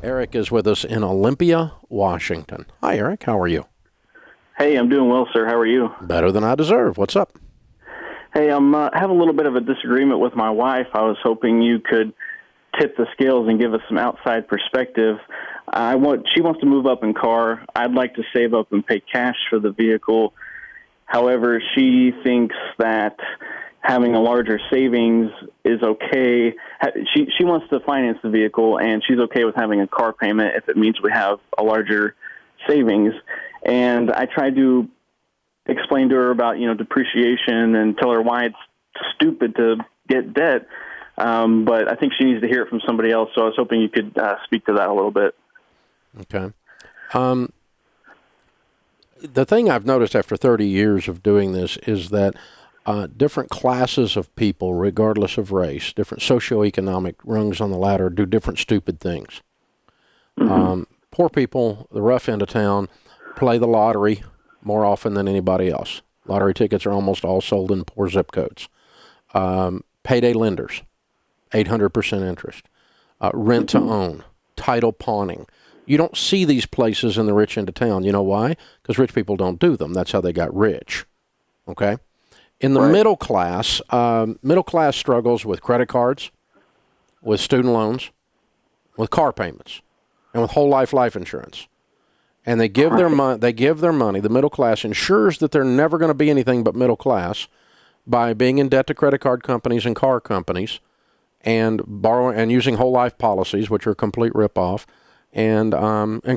Eric is with us in Olympia, Washington. Hi, Eric. How are you? Hey, I'm doing well, sir. How are you? Better than I deserve. What's up? Hey, I have a little bit of a disagreement with my wife. I was hoping you could tip the scales and give us some outside perspective. She wants to move up in car. I'd like to save up and pay cash for the vehicle. However, she thinks that having a larger savings is okay. She wants to finance the vehicle, and she's okay with having a car payment if it means we have a larger savings. And I tried to explain to her about, depreciation and tell her why it's stupid to get debt. But I think she needs to hear it from somebody else. So I was hoping you could speak to that a little bit. Okay. The thing I've noticed after 30 years of doing this is that different classes of people, regardless of race, different socioeconomic rungs on the ladder, do different stupid things. Mm-hmm. Poor people, the rough end of town, play the lottery more often than anybody else. Lottery tickets are almost all sold in poor zip codes. Payday lenders, 800% interest. Rent to own, title pawning. You don't see these places in the rich end of town. You know why? Because rich people don't do them. That's how they got rich. Okay? In the middle class struggles with credit cards, with student loans, with car payments, and with whole life insurance. And they give their money. The middle class ensures that they're never going to be anything but middle class by being in debt to credit card companies and car companies, and borrowing and using whole life policies, which are a complete ripoff, and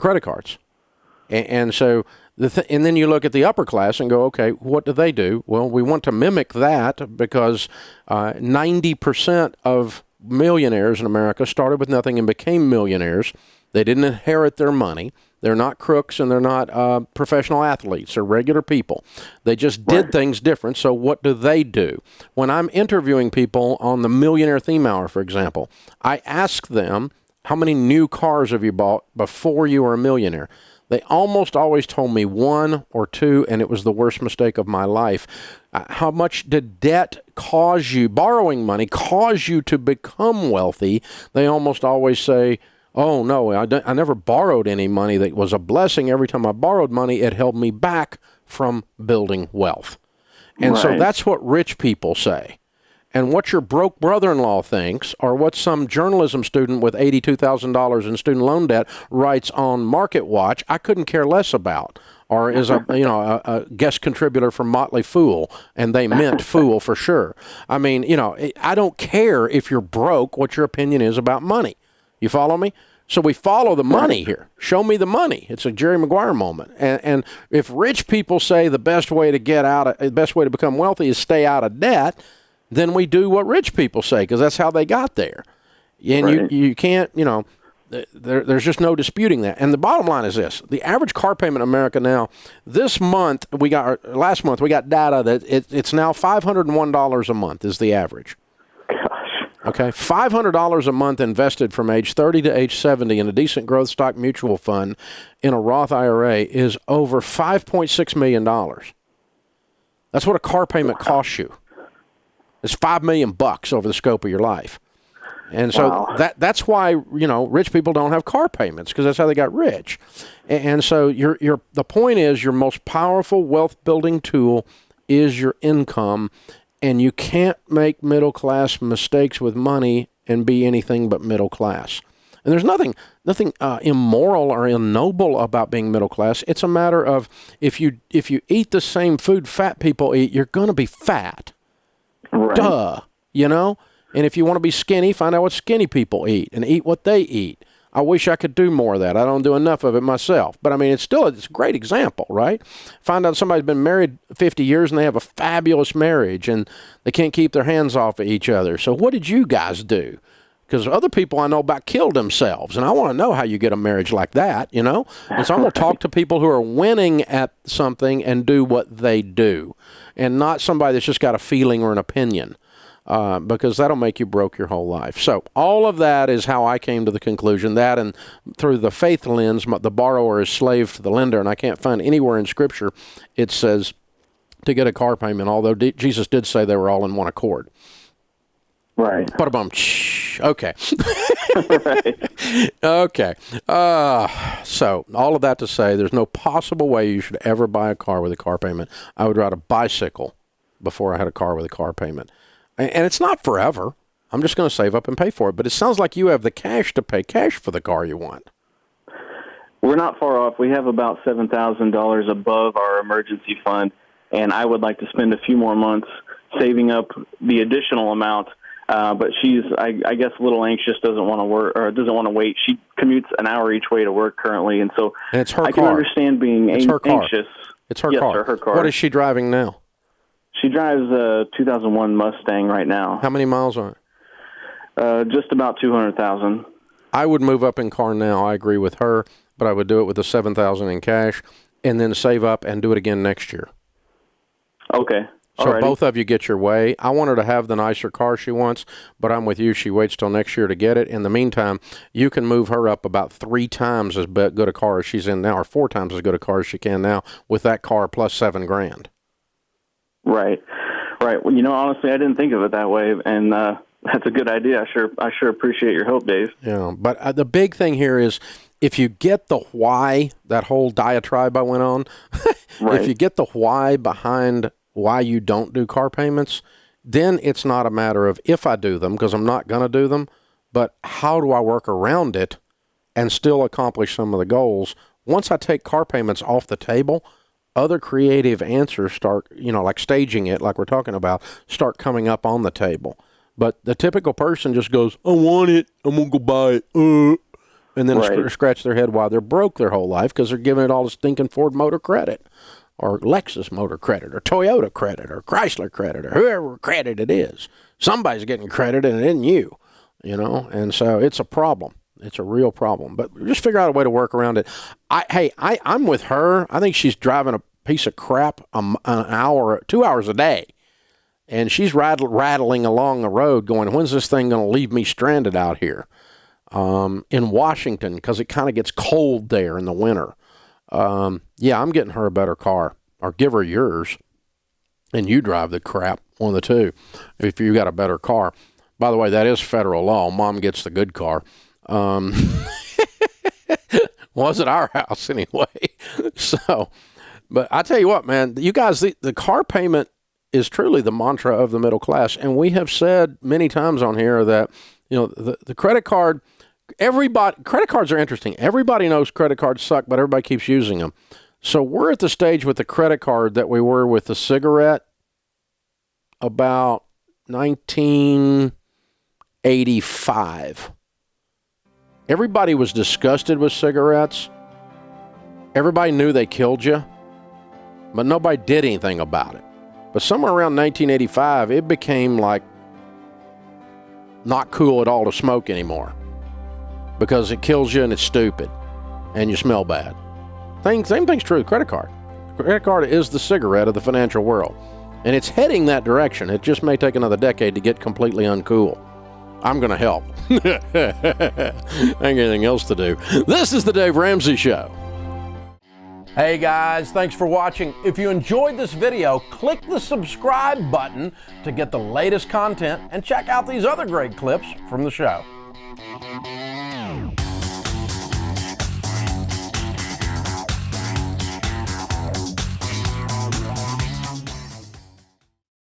credit cards. And so. And then you look at the upper class and go, okay, what do? Well, we want to mimic that because 90% of millionaires in America started with nothing and became millionaires. They didn't inherit their money. They're not crooks and they're not professional athletes. They're regular people. They just did things different. So what do? When I'm interviewing people on the Millionaire Theme Hour, for example, I ask them, how many new cars have you bought before you were a millionaire? They almost always told me one or two, and it was the worst mistake of my life. How much did borrowing money cause you to become wealthy? They almost always say, oh, no, I never borrowed any money. That was a blessing. Every time I borrowed money, it held me back from building wealth. And so that's what rich people say. And what your broke brother-in-law thinks, or what some journalism student with $82,000 in student loan debt writes on Market Watch, I couldn't care less about. Or is a guest contributor for Motley Fool, and they meant fool for sure. I mean, I don't care if you're broke, what your opinion is about money. You follow me? So we follow the money here. Show me the money. It's a Jerry Maguire moment. And if rich people say the best way to become wealthy is stay out of debt, then we do what rich people say, because that's how they got there. And you can't, there's just no disputing that. And the bottom line is this. The average car payment in America now, last month, we got data that it's now $501 a month is the average. Gosh. Okay, $500 a month invested from age 30 to age 70 in a decent growth stock mutual fund in a Roth IRA is over $5.6 million. That's what a car payment costs you. It's $5 million over the scope of your life. And so that's why, rich people don't have car payments, because that's how they got rich. And so the point is, your most powerful wealth building tool is your income, and you can't make middle class mistakes with money and be anything but middle class. And there's nothing immoral or ignoble about being middle class. It's a matter of if you eat the same food fat people eat, you're going to be fat. Right. Duh, And if you want to be skinny, find out what skinny people eat and eat what they eat. I wish I could do more of that. I don't do enough of it myself. But, I mean, it's a great example, right? Find out somebody's been married 50 years and they have a fabulous marriage and they can't keep their hands off of each other. So what did you guys do? Because other people I know about killed themselves, and I want to know how you get a marriage like that, And so I'm going to talk to people who are winning at something and do what they do, and not somebody that's just got a feeling or an opinion, because that'll make you broke your whole life. So all of that is how I came to the conclusion that, and through the faith lens, the borrower is slave to the lender, and I can't find anywhere in Scripture it says to get a car payment, although Jesus did say they were all in one accord. Right. Ba-da-bum. Okay. Right. Okay. So all of that to say, there's no possible way you should ever buy a car with a car payment. I would ride a bicycle before I had a car with a car payment. And it's not forever. I'm just going to save up and pay for it. But it sounds like you have the cash to pay cash for the car you want. We're not far off. We have about $7,000 above our emergency fund, and I would like to spend a few more months saving up the additional amount. But she's, I guess, a little anxious, doesn't want to work, or doesn't want to wait. She commutes an hour each way to work currently, and so And it's her I can car. understand being It's her car. anxious. It's her Yes, car. sir, her car. What is she driving now? She drives a 2001 Mustang right now. How many miles on it? Just about 200,000. I would move up in car now. I agree with her, but I would do it with the $7,000 in cash and then save up and do it again next year. Okay. So Alrighty. both of you get your way. I want her to have the nicer car she wants, but I'm with you. She waits till next year to get it. In the meantime, you can move her up about 3 times as good a car as she's in now, or 4 times as good a car as she can now with that car plus $7,000. Right. Well, honestly, I didn't think of it that way, and that's a good idea. I sure appreciate your help, Dave. Yeah, but the big thing here is if you get the why, that whole diatribe I went on, Right. if you get the why behind why you don't do car payments, then it's not a matter of if I do them, because I'm not going to do them, but how do I work around it and still accomplish some of the goals? Once I take car payments off the table, other creative answers start, like staging it, like we're talking about, start coming up on the table. But the typical person just goes, I want it, I'm going to go buy it, and then Right. scratch their head while they're broke their whole life because they're giving it all to stinking Ford Motor Credit or Lexus Motor Credit or Toyota Credit or Chrysler Credit or whoever credit it is. Somebody's getting credit and it isn't you, and so it's a problem. It's a real problem. But just figure out a way to work around it. I'm with her. I think she's driving a piece of crap an hour, 2 hours a day. And she's rattling along the road going, when's this thing going to leave me stranded out here in Washington? Because it kind of gets cold there in the winter. Yeah, I'm getting her a better car, or give her yours, and you drive the crap, one of the two, if you got a better car. By the way, that is federal law. Mom gets the good car. Was at our house anyway. So, but I tell you what, man, you guys, the car payment is truly the mantra of the middle class. And we have said many times on here that, the credit card, credit cards are interesting. Everybody knows credit cards suck, but everybody keeps using them. So we're at the stage with the credit card that we were with the cigarette about 1985. Everybody was disgusted with cigarettes. Everybody knew they killed you, but nobody did anything about it. But somewhere around 1985, it became like not cool at all to smoke anymore because it kills you and it's stupid and you smell bad. Same thing's true with credit card. Credit card is the cigarette of the financial world, and it's heading that direction. It just may take another decade to get completely uncool. I'm going to help. I ain't anything else to do. This is the Dave Ramsey Show. Hey guys, thanks for watching. If you enjoyed this video, click the subscribe button to get the latest content and check out these other great clips from the show.